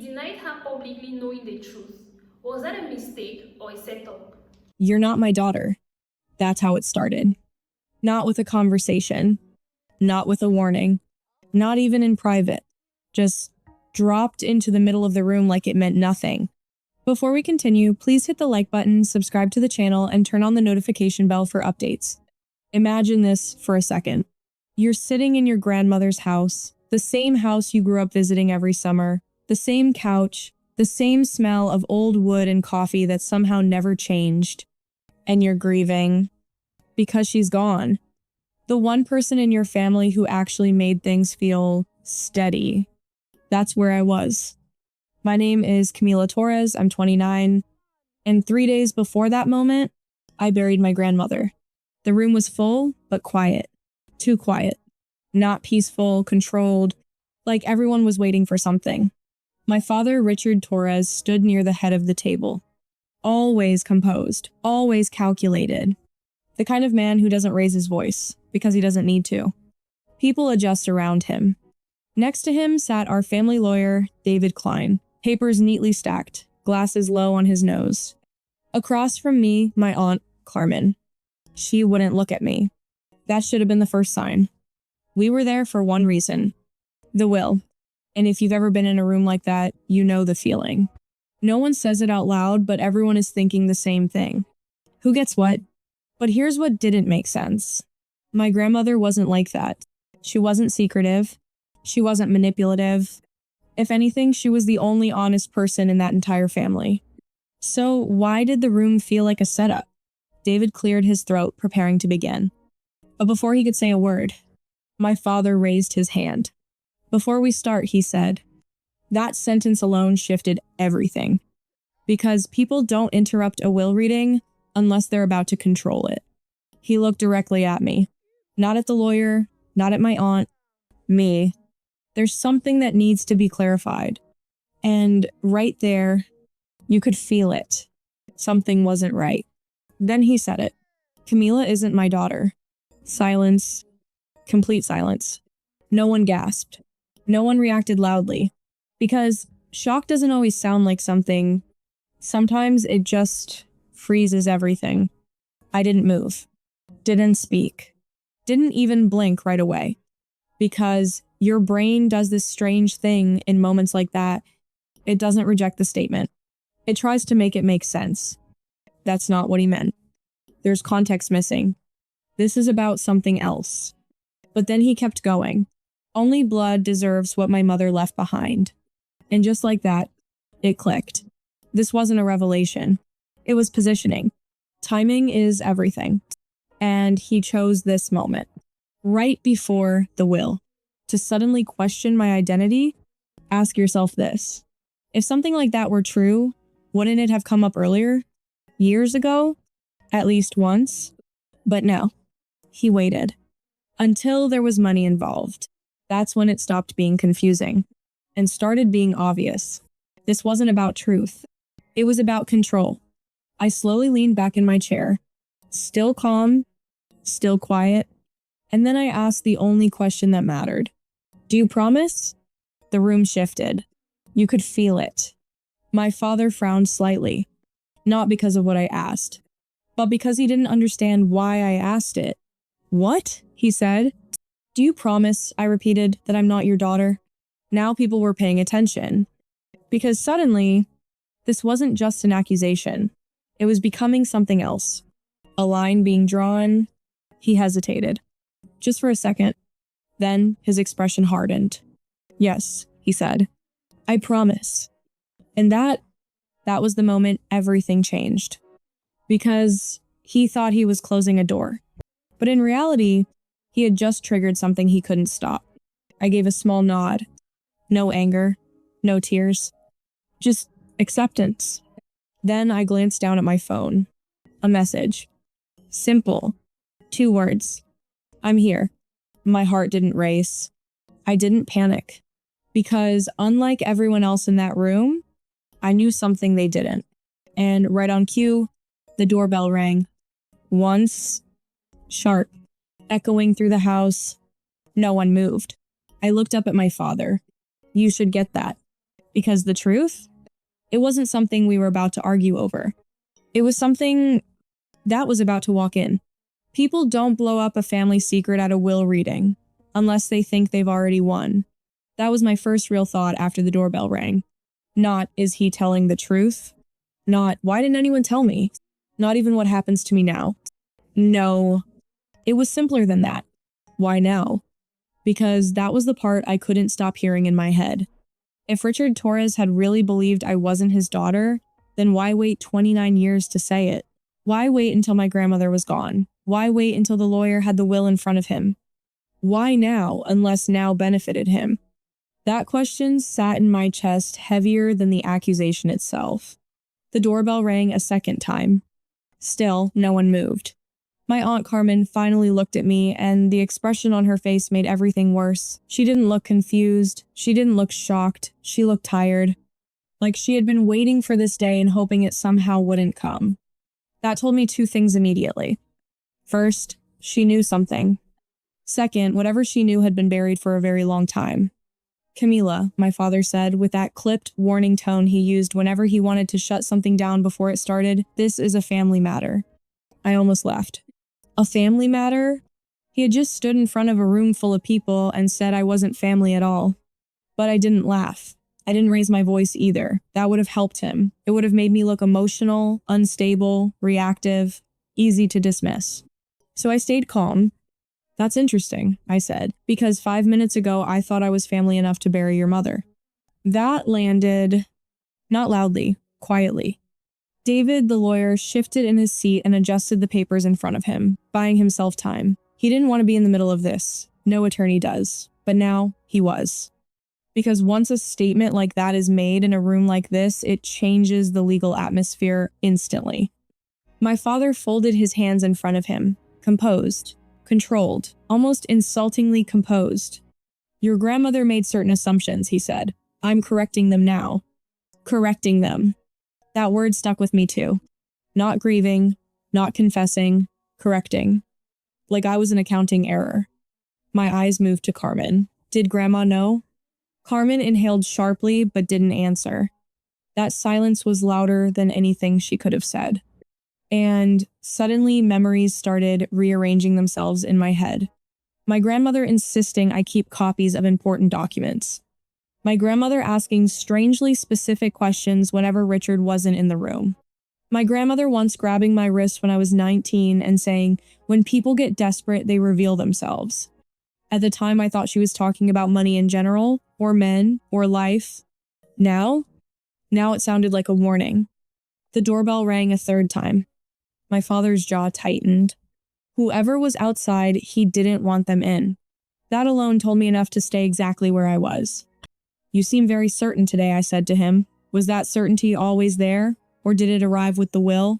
denied her publicly knowing the truth. Was that a mistake or a setup? You're not my daughter. That's how it started. Not with a conversation, not with a warning, not even in private. Just dropped into the middle of the room like it meant nothing. Before we continue, please hit the like button, subscribe to the channel, and turn on the notification bell for updates. Imagine this for a second. You're sitting in your grandmother's house, the same house you grew up visiting every summer, the same couch, the same smell of old wood and coffee that somehow never changed. And you're grieving because she's gone. The one person in your family who actually made things feel steady. That's where I was. My name is Camila Torres, I'm 29, and 3 days before that moment, I buried my grandmother. The room was full, but quiet. Too quiet. Not peaceful, controlled, like everyone was waiting for something. My father, Richard Torres, stood near the head of the table. Always composed, always calculated. The kind of man who doesn't raise his voice, because he doesn't need to. People adjust around him. Next to him sat our family lawyer, David Klein, papers neatly stacked, glasses low on his nose. Across from me, my aunt, Carmen. She wouldn't look at me. That should have been the first sign. We were there for one reason. The will. And if you've ever been in a room like that, you know the feeling. No one says it out loud, but everyone is thinking the same thing. Who gets what? But here's what didn't make sense. My grandmother wasn't like that. She wasn't secretive. She wasn't manipulative. If anything, she was the only honest person in that entire family. So why did the room feel like a setup? David cleared his throat, preparing to begin. But before he could say a word, my father raised his hand. Before we start, he said, that sentence alone shifted everything. Because people don't interrupt a will reading unless they're about to control it. He looked directly at me. Not at the lawyer, not at my aunt, me. There's something that needs to be clarified. And right there, you could feel it. Something wasn't right. Then he said it. Camila isn't my daughter. Silence. Complete silence. No one gasped. No one reacted loudly. Because shock doesn't always sound like something. Sometimes it just freezes everything. I didn't move. Didn't speak. Didn't even blink right away. Because your brain does this strange thing in moments like that. It doesn't reject the statement. It tries to make it make sense. That's not what he meant. There's context missing. This is about something else. But then he kept going. Only blood deserves what my mother left behind. And just like that, it clicked. This wasn't a revelation. It was positioning. Timing is everything. And he chose this moment, right before the will. To suddenly question my identity, ask yourself this. If something like that were true, wouldn't it have come up earlier? Years ago? At least once? But no. He waited. Until there was money involved. That's when it stopped being confusing. And started being obvious. This wasn't about truth. It was about control. I slowly leaned back in my chair. Still calm. Still quiet. And then I asked the only question that mattered. Do you promise? The room shifted. You could feel it. My father frowned slightly. Not because of what I asked, but because he didn't understand why I asked it. What? He said. Do you promise, I repeated, that I'm not your daughter? Now people were paying attention. Because suddenly, this wasn't just an accusation. It was becoming something else. A line being drawn. He hesitated. Just for a second. Then his expression hardened. Yes, he said. I promise. And that was the moment everything changed. Because he thought he was closing a door. But in reality, he had just triggered something he couldn't stop. I gave a small nod. No anger. No tears. Just acceptance. Then I glanced down at my phone. A message. Simple. 2 words. I'm here. My heart didn't race. I didn't panic. Because unlike everyone else in that room, I knew something they didn't. And right on cue, the doorbell rang. Once, sharp, echoing through the house. No one moved. I looked up at my father. You should get that. Because the truth? It wasn't something we were about to argue over. It was something that was about to walk in. People don't blow up a family secret at a will reading, unless they think they've already won. That was my first real thought after the doorbell rang. Not, is he telling the truth? Not, why didn't anyone tell me? Not even what happens to me now. No, it was simpler than that. Why now? Because that was the part I couldn't stop hearing in my head. If Richard Torres had really believed I wasn't his daughter, then why wait 29 years to say it? Why wait until my grandmother was gone? Why wait until the lawyer had the will in front of him? Why now, unless now benefited him? That question sat in my chest heavier than the accusation itself. The doorbell rang a second time. Still, no one moved. My Aunt Carmen finally looked at me, and the expression on her face made everything worse. She didn't look confused. She didn't look shocked. She looked tired. Like she had been waiting for this day and hoping it somehow wouldn't come. That told me two things immediately. First, she knew something. Second, whatever she knew had been buried for a very long time. Camila, my father said, with that clipped, warning tone he used whenever he wanted to shut something down before it started, this is a family matter. I almost laughed. A family matter? He had just stood in front of a room full of people and said I wasn't family at all. But I didn't laugh. I didn't raise my voice either. That would have helped him. It would have made me look emotional, unstable, reactive, easy to dismiss. So I stayed calm. That's interesting, I said, because 5 minutes ago I thought I was family enough to bury your mother. That landed, not loudly, quietly. David, the lawyer, shifted in his seat and adjusted the papers in front of him, buying himself time. He didn't want to be in the middle of this. No attorney does. But now, he was. Because once a statement like that is made in a room like this, it changes the legal atmosphere instantly. My father folded his hands in front of him, composed, controlled, almost insultingly composed. Your grandmother made certain assumptions, he said. I'm correcting them now. Correcting them. That word stuck with me too. Not grieving, not confessing, correcting. Like I was an accounting error. My eyes moved to Carmen. Did Grandma know? Carmen inhaled sharply but didn't answer. That silence was louder than anything she could have said. And suddenly memories started rearranging themselves in my head. My grandmother insisting I keep copies of important documents. My grandmother asking strangely specific questions whenever Richard wasn't in the room. My grandmother once grabbing my wrist when I was 19 and saying, when people get desperate, they reveal themselves. At the time, I thought she was talking about money in general, or men, or life. Now it sounded like a warning. The doorbell rang a third time. My father's jaw tightened. Whoever was outside, he didn't want them in. That alone told me enough to stay exactly where I was. You seem very certain today, I said to him. Was that certainty always there, or did it arrive with the will?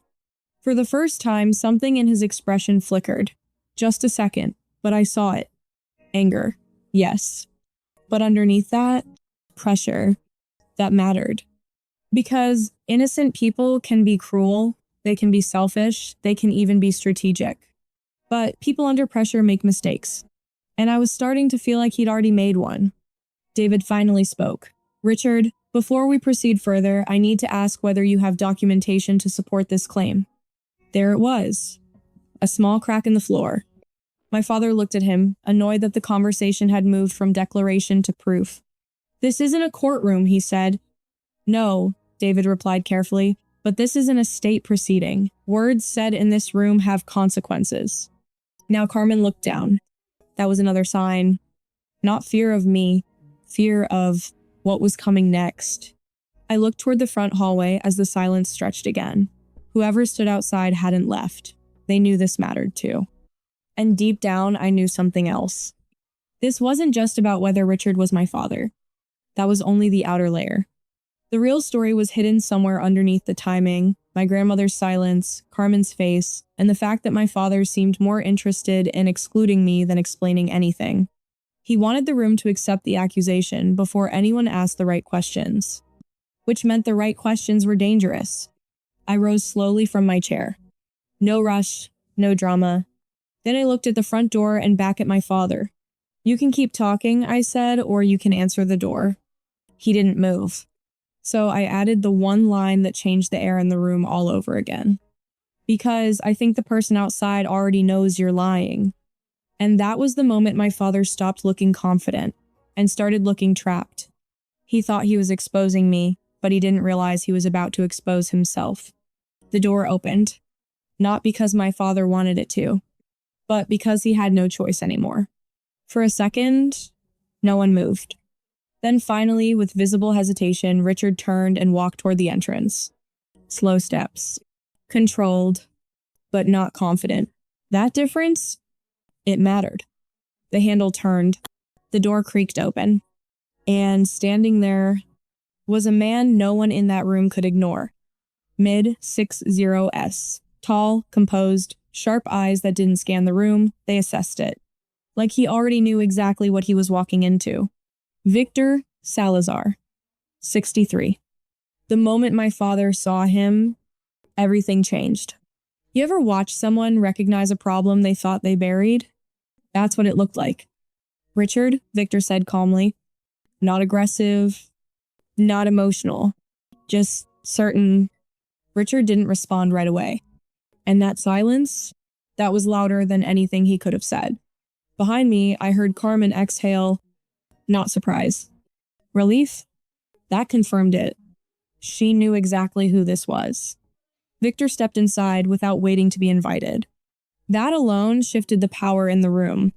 For the first time, something in his expression flickered. Just a second, but I saw it. Anger, yes. But underneath that, pressure. That mattered. Because innocent people can be cruel, they can be selfish, they can even be strategic. But people under pressure make mistakes. And I was starting to feel like he'd already made one. David finally spoke. Richard, before we proceed further, I need to ask whether you have documentation to support this claim. There it was. A small crack in the floor. My father looked at him, annoyed that the conversation had moved from declaration to proof. This isn't a courtroom, he said. No, David replied carefully, but this isn't a state proceeding. Words said in this room have consequences. Now Carmen looked down. That was another sign. Not fear of me, fear of what was coming next. I looked toward the front hallway as the silence stretched again. Whoever stood outside hadn't left. They knew this mattered too. And deep down, I knew something else. This wasn't just about whether Richard was my father. That was only the outer layer. The real story was hidden somewhere underneath the timing, my grandmother's silence, Carmen's face, and the fact that my father seemed more interested in excluding me than explaining anything. He wanted the room to accept the accusation before anyone asked the right questions. Which meant the right questions were dangerous. I rose slowly from my chair. No rush, no drama. Then I looked at the front door and back at my father. You can keep talking, I said, or you can answer the door. He didn't move. So I added the one line that changed the air in the room all over again. Because I think the person outside already knows you're lying. And that was the moment my father stopped looking confident and started looking trapped. He thought he was exposing me, but he didn't realize he was about to expose himself. The door opened, not because my father wanted it to, but because he had no choice anymore. For a second, no one moved. Then finally, with visible hesitation, Richard turned and walked toward the entrance. Slow steps. Controlled, but not confident. That difference? It mattered. The handle turned. The door creaked open. And standing there was a man no one in that room could ignore. Mid-60s. Tall, composed, sharp eyes that didn't scan the room. They assessed it. Like he already knew exactly what he was walking into. Victor Salazar, 63. The moment my father saw him, everything changed. You ever watch someone recognize a problem they thought they buried? That's what it looked like. Richard, Victor said calmly. Not aggressive, not emotional, just certain. Richard didn't respond right away. And that silence, that was louder than anything he could have said. Behind me, I heard Carmen exhale, not surprise. Relief? That confirmed it. She knew exactly who this was. Victor stepped inside without waiting to be invited. That alone shifted the power in the room.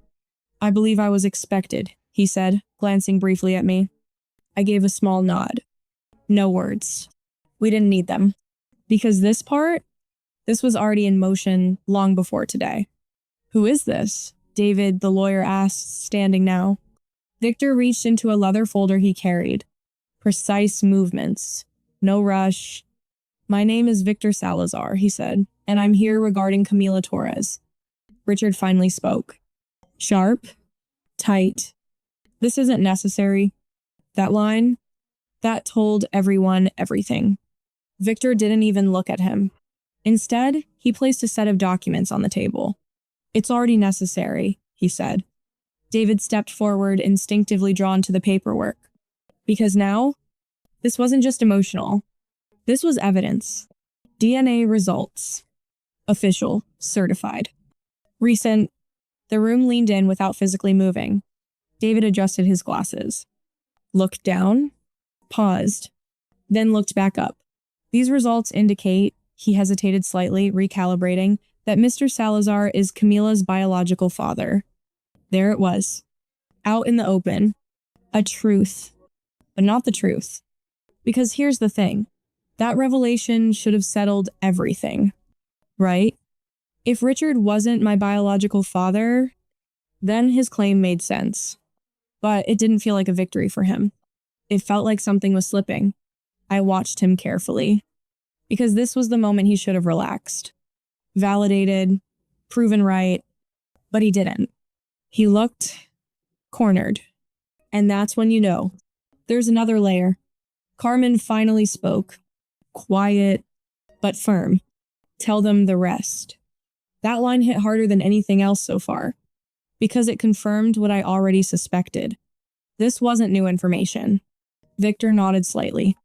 I believe I was expected, he said, glancing briefly at me. I gave a small nod. No words. We didn't need them. Because this was already in motion long before today. Who is this? David, the lawyer, asked, standing now. Victor reached into a leather folder he carried. Precise movements. No rush. My name is Victor Salazar, he said, and I'm here regarding Camila Torres. Richard finally spoke. Sharp. Tight. This isn't necessary. That line, that told everyone everything. Victor didn't even look at him. Instead, he placed a set of documents on the table. It's already necessary, he said. David stepped forward, instinctively drawn to the paperwork. Because now, this wasn't just emotional. This was evidence. DNA results. Official. Certified. Recent. The room leaned in without physically moving. David adjusted his glasses. Looked down. Paused. Then looked back up. These results indicate, he hesitated slightly, recalibrating, that Mr. Salazar is Camila's biological father. There it was. Out in the open. A truth. But not the truth. Because here's the thing. That revelation should have settled everything. Right? If Richard wasn't my biological father, then his claim made sense. But it didn't feel like a victory for him. It felt like something was slipping. I watched him carefully. Because this was the moment he should have relaxed. Validated. Proven right. But he didn't. He looked cornered. And that's when you know. There's another layer. Carmen finally spoke. Quiet, but firm. Tell them the rest. That line hit harder than anything else so far. Because it confirmed what I already suspected. This wasn't new information. Victor nodded slightly.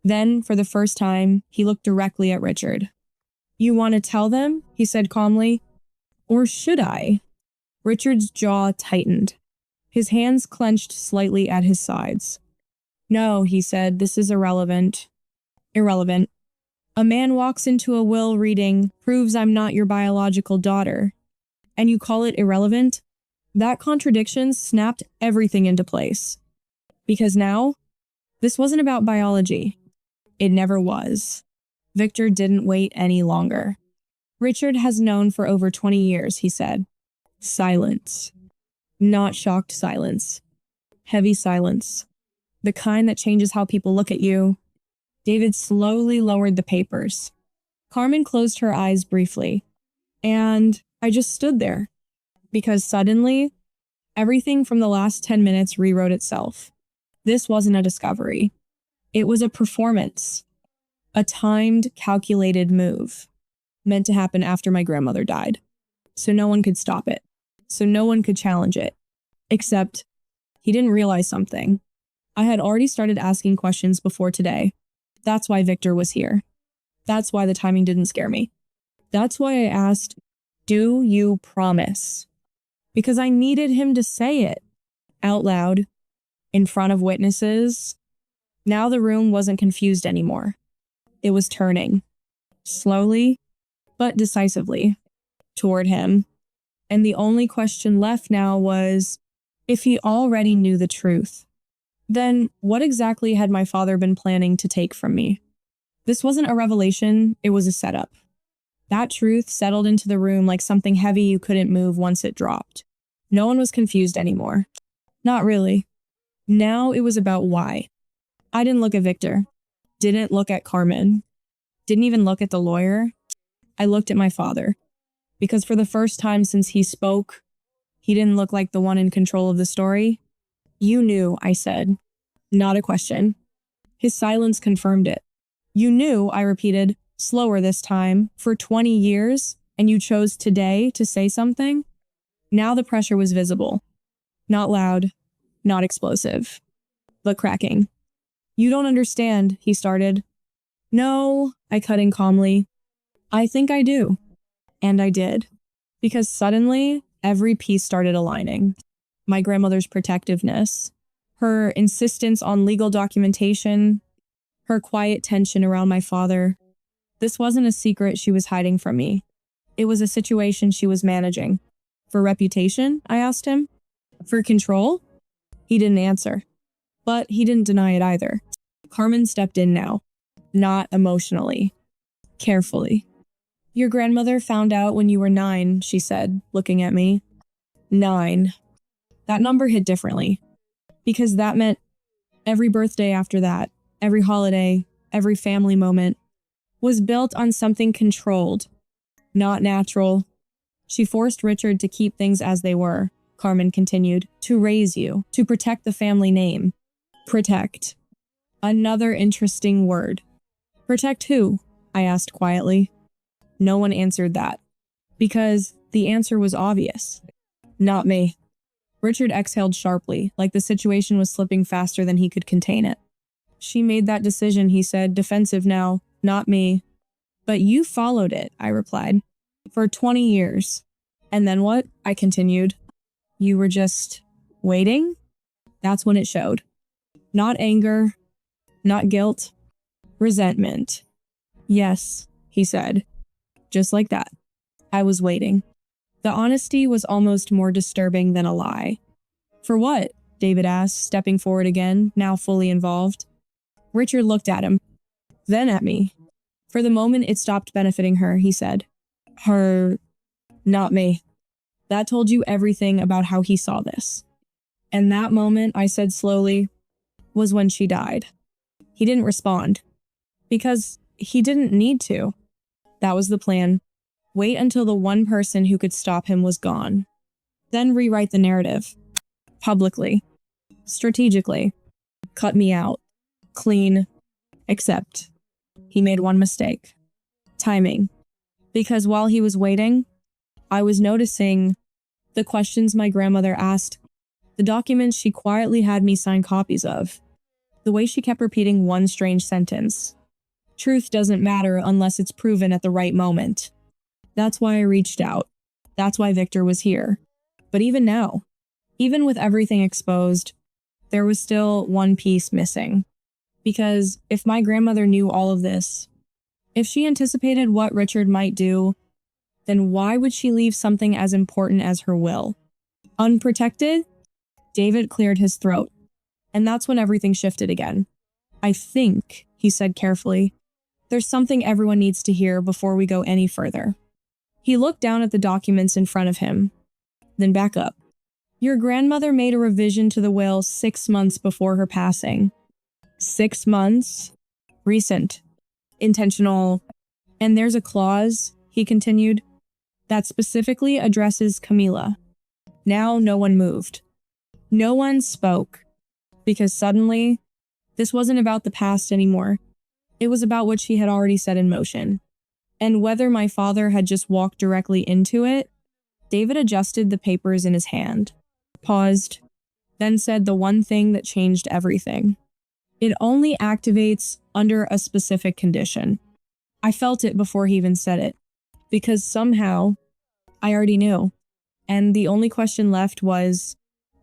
Then, for the first time, he looked directly at Richard. You want to tell them? He said calmly. Or should I? Richard's jaw tightened. His hands clenched slightly at his sides. No, he said, this is irrelevant. Irrelevant. A man walks into a will reading, proves I'm not your biological daughter. And you call it irrelevant? That contradiction snapped everything into place. Because now, this wasn't about biology. It never was. Victor didn't wait any longer. Richard has known for over 20 years, he said. Silence. Not shocked silence. Heavy silence. The kind that changes how people look at you. David slowly lowered the papers. Carmen closed her eyes briefly. And I just stood there. Because suddenly, everything from the last 10 minutes rewrote itself. This wasn't a discovery. It was a performance. A timed, calculated move. Meant to happen after my grandmother died. So no one could stop it. So no one could challenge it. Except, he didn't realize something. I had already started asking questions before today. That's why Victor was here. That's why the timing didn't scare me. That's why I asked, do you promise? Because I needed him to say it out loud, in front of witnesses. Now the room wasn't confused anymore. It was turning, slowly but decisively, toward him. And the only question left now was, if he already knew the truth, then what exactly had my father been planning to take from me? This wasn't a revelation, it was a setup. That truth settled into the room like something heavy you couldn't move once it dropped. No one was confused anymore. Not really. Now it was about why. I didn't look at Victor. Didn't look at Carmen. Didn't even look at the lawyer. I looked at my father. Because for the first time since he spoke, he didn't look like the one in control of the story. You knew, I said. Not a question. His silence confirmed it. You knew, I repeated, slower this time, for 20 years, and you chose today to say something? Now the pressure was visible. Not loud, not explosive, but cracking. You don't understand, he started. No, I cut in calmly. I think I do. And I did. Because suddenly, every piece started aligning. My grandmother's protectiveness, her insistence on legal documentation, her quiet tension around my father. This wasn't a secret she was hiding from me. It was a situation she was managing. For reputation? I asked him. For control? He didn't answer. But he didn't deny it either. Carmen stepped in now. Not emotionally. Carefully. Your grandmother found out when you were 9, she said, looking at me. 9. That number hit differently. Because that meant every birthday after that, every holiday, every family moment, was built on something controlled, not natural. She forced Richard to keep things as they were, Carmen continued, to raise you, to protect the family name. Protect. Another interesting word. Protect who? I asked quietly. No one answered that. Because the answer was obvious. Not me. Richard exhaled sharply, like the situation was slipping faster than he could contain it. She made that decision, he said, defensive now, not me. But you followed it, I replied. For 20 years. And then what? I continued. You were just waiting? That's when it showed. Not anger, not guilt, resentment. Yes, he said. Just like that. I was waiting. The honesty was almost more disturbing than a lie. For what? David asked, stepping forward again, now fully involved. Richard looked at him, then at me. For the moment, it stopped benefiting her, he said. Her, not me. That told you everything about how he saw this. And that moment, I said slowly, was when she died. He didn't respond. Because he didn't need to. That was the plan. Wait until the one person who could stop him was gone. Then rewrite the narrative. Publicly. Strategically. Cut me out. Clean. Except he made one mistake. Timing. Because while he was waiting, I was noticing the questions my grandmother asked, the documents she quietly had me sign copies of, the way she kept repeating one strange sentence. Truth doesn't matter unless it's proven at the right moment. That's why I reached out. That's why Victor was here. But even now, even with everything exposed, there was still one piece missing. Because if my grandmother knew all of this, if she anticipated what Richard might do, then why would she leave something as important as her will? Unprotected? David cleared his throat. And that's when everything shifted again. I think, he said carefully, there's something everyone needs to hear before we go any further. He looked down at the documents in front of him, then back up. Your grandmother made a revision to the will 6 months before her passing. 6 months? Recent. Intentional. And there's a clause, he continued, that specifically addresses Camila. Now no one moved. No one spoke. Because suddenly, this wasn't about the past anymore. It was about what she had already set in motion. And whether my father had just walked directly into it, David adjusted the papers in his hand, paused, then said the one thing that changed everything. It only activates under a specific condition. I felt it before he even said it, because somehow I already knew. And the only question left was,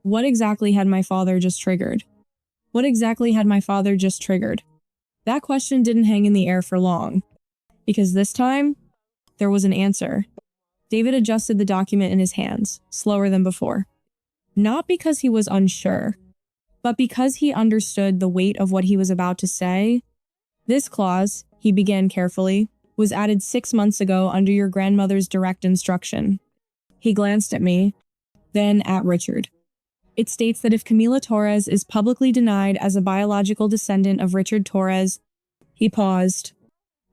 what exactly had my father just triggered? What exactly had my father just triggered? That question didn't hang in the air for long, because this time, there was an answer. David adjusted the document in his hands, slower than before. Not because he was unsure, but because he understood the weight of what he was about to say. This clause, he began carefully, was added 6 months ago under your grandmother's direct instruction. He glanced at me, then at Richard. It states that if Camila Torres is publicly denied as a biological descendant of Richard Torres, he paused,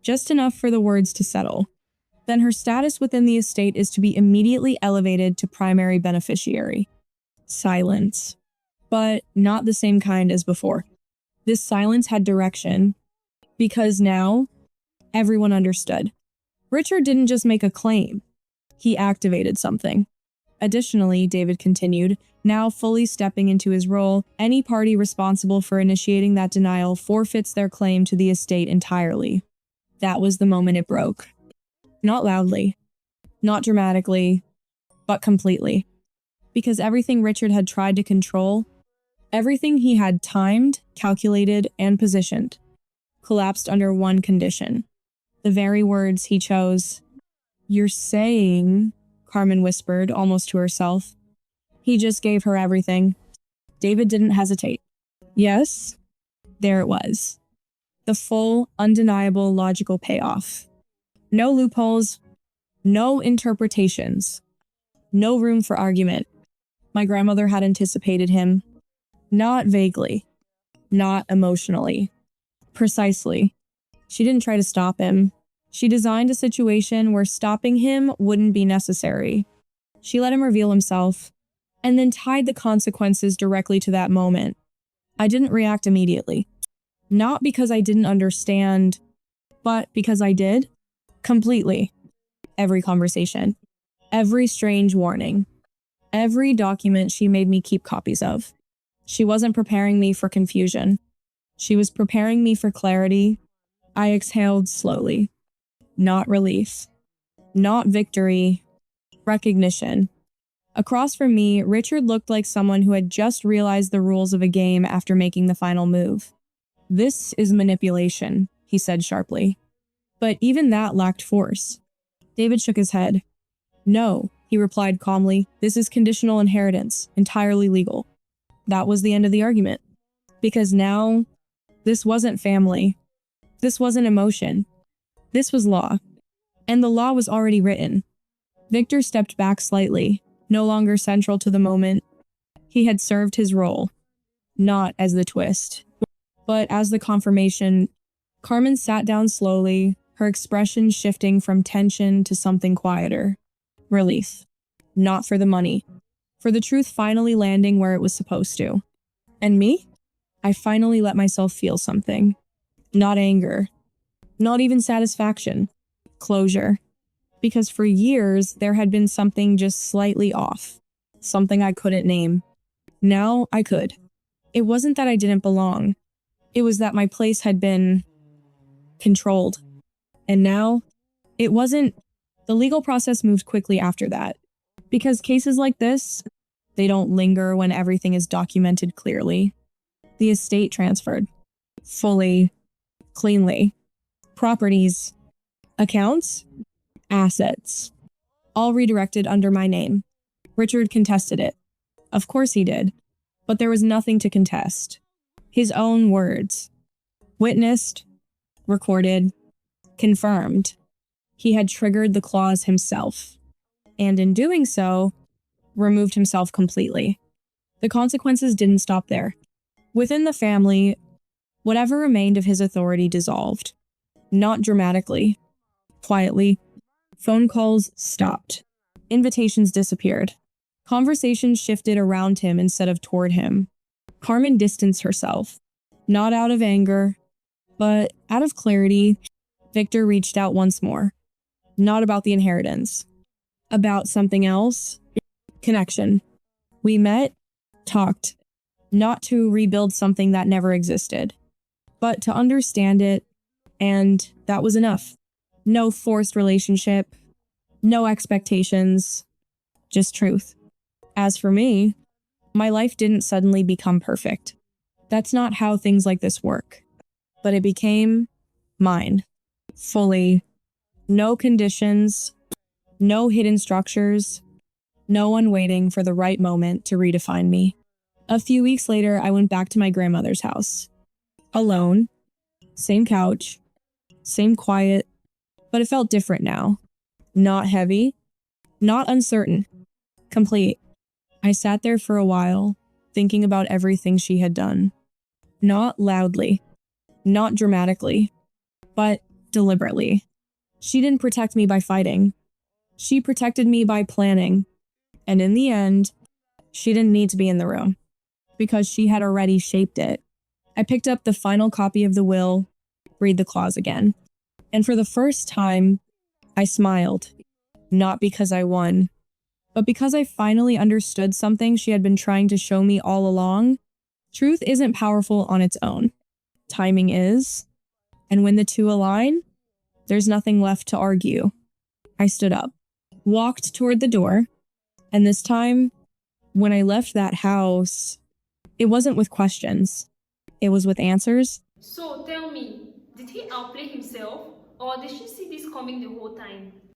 just enough for the words to settle. Then her status within the estate is to be immediately elevated to primary beneficiary. Silence. But not the same kind as before. This silence had direction, because now everyone understood. Richard didn't just make a claim, he activated something. Additionally, David continued, now fully stepping into his role, any party responsible for initiating that denial forfeits their claim to the estate entirely. That was the moment it broke. Not loudly, not dramatically, but completely. Because everything Richard had tried to control, everything he had timed, calculated, and positioned, collapsed under one condition. The very words he chose. You're saying, Carmen whispered, almost to herself. He just gave her everything. David didn't hesitate. Yes, there it was. The full, undeniable, logical payoff. No loopholes, no interpretations, no room for argument. My grandmother had anticipated him. Not vaguely, not emotionally. Precisely. She didn't try to stop him. She designed a situation where stopping him wouldn't be necessary. She let him reveal himself, and then tied the consequences directly to that moment. I didn't react immediately. Not because I didn't understand, but because I did. Completely. Every conversation. Every strange warning. Every document she made me keep copies of. She wasn't preparing me for confusion. She was preparing me for clarity. I exhaled slowly. Not relief. Not victory. Recognition. Across from me, Richard looked like someone who had just realized the rules of a game after making the final move. This is manipulation, he said sharply. But even that lacked force. David shook his head. No, he replied calmly, this is conditional inheritance, entirely legal. That was the end of the argument. Because now, this wasn't family. This wasn't emotion. This was law. And the law was already written. Victor stepped back slightly, no longer central to the moment. He had served his role, not as the twist, but as the confirmation. Carmen sat down slowly, her expression shifting from tension to something quieter. Relief. Not for the money. For the truth finally landing where it was supposed to. And me? I finally let myself feel something. Not anger. Not even satisfaction. Closure. Because for years, there had been something just slightly off. Something I couldn't name. Now I could. It wasn't that I didn't belong. It was that my place had been controlled. And now, it wasn't. The legal process moved quickly after that. Because cases like this, they don't linger when everything is documented clearly. The estate transferred. Fully. Cleanly. Properties. Accounts. Assets. All redirected under my name. Richard contested it. Of course he did. But there was nothing to contest. His own words. Witnessed. Recorded. Confirmed. He had triggered the clause himself. And in doing so, removed himself completely. The consequences didn't stop there. Within the family, whatever remained of his authority dissolved. Not dramatically. Quietly. Phone calls stopped. Invitations disappeared. Conversations shifted around him instead of toward him. Carmen distanced herself. Not out of anger, but out of clarity. Victor reached out once more. Not about the inheritance. About something else. Connection. We met, talked. Not to rebuild something that never existed. but to understand it, and that was enough. No forced relationship, no expectations, just truth. As for me, my life didn't suddenly become perfect. That's not how things like this work. But it became mine, fully. No conditions, no hidden structures, no one waiting for the right moment to redefine me. A few weeks later, I went back to my grandmother's house. Alone, same couch, same quiet, but it felt different now. Not heavy, not uncertain, complete. I sat there for a while, thinking about everything she had done. Not loudly, not dramatically, but deliberately. She didn't protect me by fighting. She protected me by planning. And in the end, she didn't need to be in the room because she had already shaped it. I picked up the final copy of the will, read the clause again. And for the first time, I smiled. Not because I won, but because I finally understood something she had been trying to show me all along. Truth isn't powerful on its own. Timing is. And when the two align, there's nothing left to argue. I stood up, walked toward the door, and this time, when I left that house, it wasn't with questions. It was with answers. So tell me, did he outplay himself or did she see this coming the whole time?